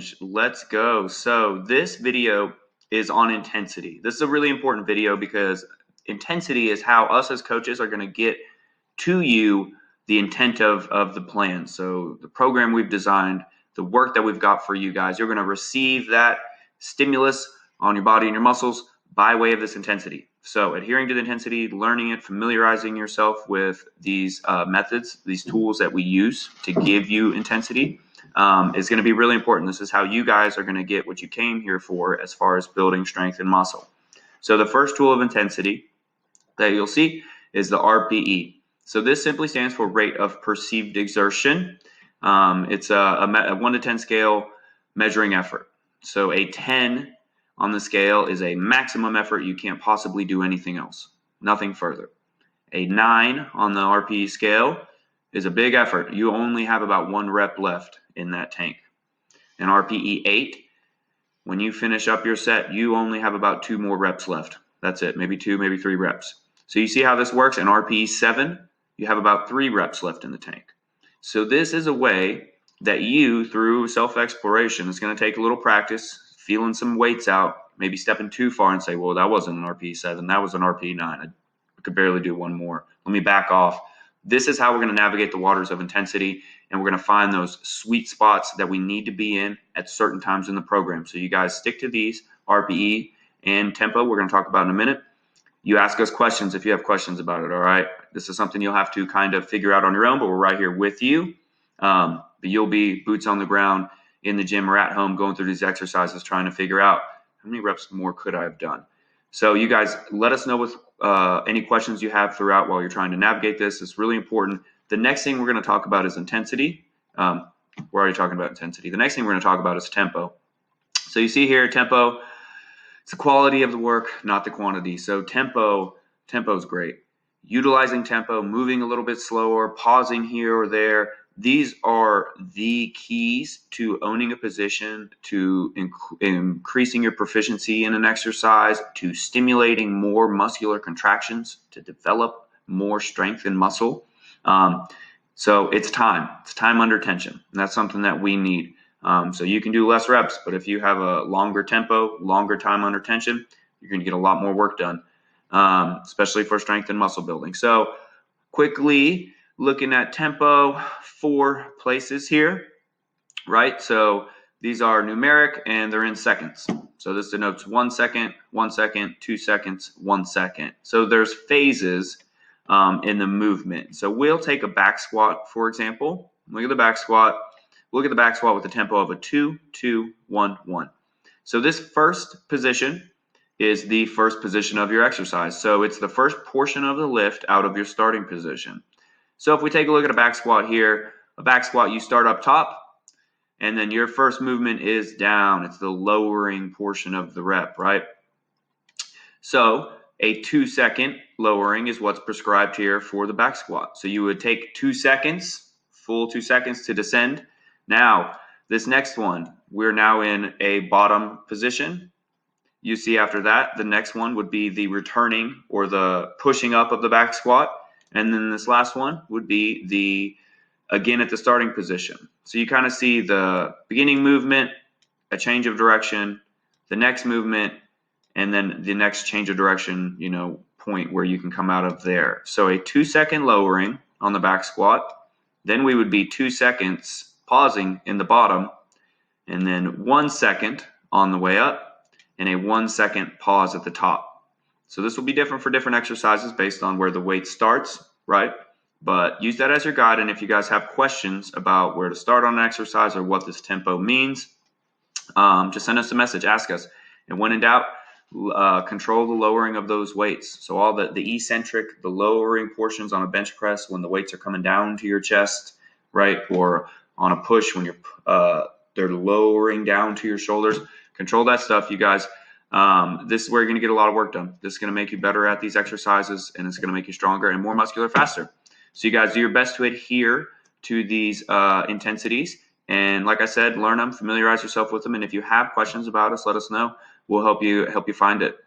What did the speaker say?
challenge. Let's go. So this video is on intensity. This is a really important video because intensity is how us as coaches are going to get to you the intent of the plan. So the program we've designed, the work that we've got for you guys, you're going to receive that stimulus on your body and your muscles by way of this intensity. So adhering to the intensity, learning it, familiarizing yourself with these methods, these tools that we use to give you intensity is going to be really important. This is how you guys are going to get what you came here for as far as building strength and muscle. So the first tool of intensity that you'll see is the RPE. So this simply stands for rate of perceived exertion. It's a 1 to 10 scale measuring effort. So a 10 on the scale is a maximum effort. You can't possibly do anything else, nothing further. A 9 on the RPE scale is a big effort. You only have about 1 rep left in that tank. An RPE 8, when you finish up your set, you only have about 2 more reps left. That's it, maybe 2, maybe 3 reps. So you see how this works? An RPE 7, you have about 3 reps left in the tank. So this is a way that you, through self-exploration, it's going to take a little practice, feeling some weights out, maybe stepping too far and say, well, that wasn't an RPE 7, that was an RPE 9. I could barely do 1 more. Let me back off. This is how we're going to navigate the waters of intensity, and we're going to find those sweet spots that we need to be in at certain times in the program. So you guys stick to these, RPE and tempo, we're going to talk about in a minute. You ask us questions if you have questions about it, all right? This is something you'll have to kind of figure out on your own, but we're right here with you. But you'll be boots on the ground in the gym or at home going through these exercises trying to figure out how many reps more could I have done. So you guys let us know with any questions you have throughout while you're trying to navigate this. It's really important. The next thing we're going to talk about is intensity. We're already talking about intensity. The next thing we're going to talk about is tempo. So you see here, tempo. It's the quality of the work, not the quantity. So tempo is great. Utilizing tempo, moving a little bit slower, pausing here or there. These are the keys to owning a position, to increasing your proficiency in an exercise, to stimulating more muscular contractions, to develop more strength and muscle. So it's time. It's time under tension. And that's something that we need. So you can do less reps, but if you have a longer tempo, longer time under tension, you're going to get a lot more work done, especially for strength and muscle building. So quickly looking at tempo, 4 places here, right? So these are numeric and they're in seconds. So this denotes 1 second, 1 second, 2 seconds, 1 second. So there's phases in the movement. So we'll take a back squat, for example. Look at the back squat. Look at the back squat with a tempo of a 2, 2, 1, 1. So this first position is the first position of your exercise. So it's the first portion of the lift out of your starting position. So if we take a look at a back squat here, a back squat, you start up top, and then your first movement is down. It's the lowering portion of the rep, right? So a 2-second lowering is what's prescribed here for the back squat. So you would take 2 seconds, full 2 seconds to descend. Now, this next one, we're now in a bottom position. You see after that, the next one would be the returning or the pushing up of the back squat. And then this last one would be the, again, at the starting position. So you kind of see the beginning movement, a change of direction, the next movement, and then the next change of direction, point where you can come out of there. So a 2-second lowering on the back squat. Then we would be 2 seconds pausing in the bottom, and then 1 second on the way up, and a 1 second pause at the top. So this will be different for different exercises based on where the weight starts, right? But use that as your guide, and if you guys have questions about where to start on an exercise or what this tempo means, just send us a message, ask us. And when in doubt, control the lowering of those weights. So all the eccentric, the lowering portions on a bench press when the weights are coming down to your chest, right? Or on a push when they're lowering down to your shoulders. Control that stuff, you guys. This is where you're going to get a lot of work done. This is going to make you better at these exercises, and it's going to make you stronger and more muscular faster. So you guys do your best to adhere to these intensities. And like I said, learn them, familiarize yourself with them. And if you have questions about us, let us know. We'll help you find it.